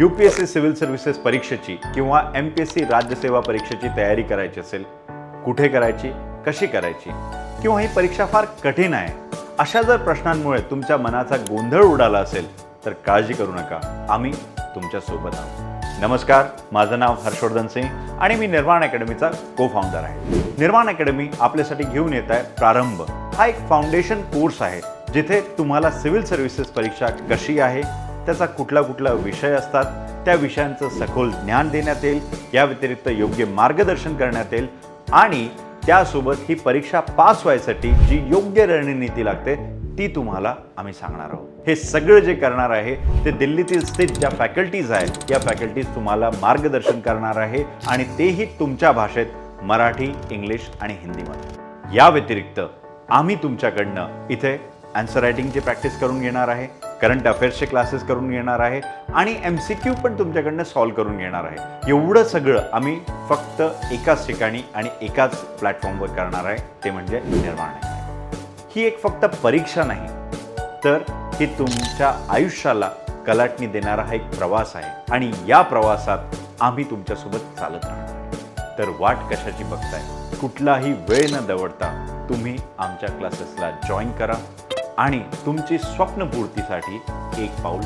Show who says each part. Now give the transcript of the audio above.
Speaker 1: UPSC civil services परीक्षेची किंवा MPSC राज्यसेवा परीक्षेची तयारी करायची असेल, कुठे करायची, कशी करायची, किंवा ही परीक्षा फार कठीण आहे, अशा जर प्रश्नांमुळे तुमच्या मनाचा गोंधळ उडाला असेल तर काळजी करू नका, आम्ही तुमच्या सोबत आहोत। नमस्कार, माझं नाव हर्षवर्धन सिंह आणि मी निर्माण अकॅडमीचा को-फाउंडर आहे। निर्माण अकॅडमी आपल्यासाठी घेऊन येत आहे प्रारंभ हा एक फाउंडेशन कोर्स आहे, जिथे तुम्हाला सिव्हिल सर्व्हिसेस परीक्षा कशी आहे, त्याचा कुठला विषय असतात, त्या विषयांचं सखोल ज्ञान देण्यात येईल, या व्यतिरिक्त योग्य मार्गदर्शन करण्यात येईल आणि त्यासोबत ही परीक्षा पास व्हायसाठी जी योग्य रणनीती लागते ती तुम्हाला आम्ही सांगणार आहोत। हे सगळं जे करणार आहे ते दिल्लीतील स्थित ज्या फॅकल्टीज आहेत, या फॅकल्टीज तुम्हाला मार्गदर्शन करणार आहे आणि तेही तुमच्या भाषेत मराठी, इंग्लिश आणि हिंदीमध्ये। या व्यतिरिक्त आम्ही तुमच्याकडनं इथे आन्सर रायटिंगची प्रॅक्टिस करून घेणार आहे, करंट अफेअर्सचे क्लासेस करून घेणार आहे आणि MCQ पण तुमच्याकडनं सॉल्व्ह करून घेणार आहे। एवढं सगळं आम्ही फक्त एकाच ठिकाणी आणि एकाच प्लॅटफॉर्मवर करणार आहे, ते म्हणजे निर्माण अकॅडमी। ही एक फक्त परीक्षा नाही, तर ही तुमच्या आयुष्याला कलाटणी देणारा हा एक प्रवास आहे आणि या प्रवासात आम्ही तुमच्यासोबत चालत राहणार आहे। तर वाट कशाची बघताय? कुठलाही वेळ न दवडता तुम्ही आमच्या क्लासेसला जॉईन करा आणि तुमची स्वप्नपूर्तीसाठी एक पाऊल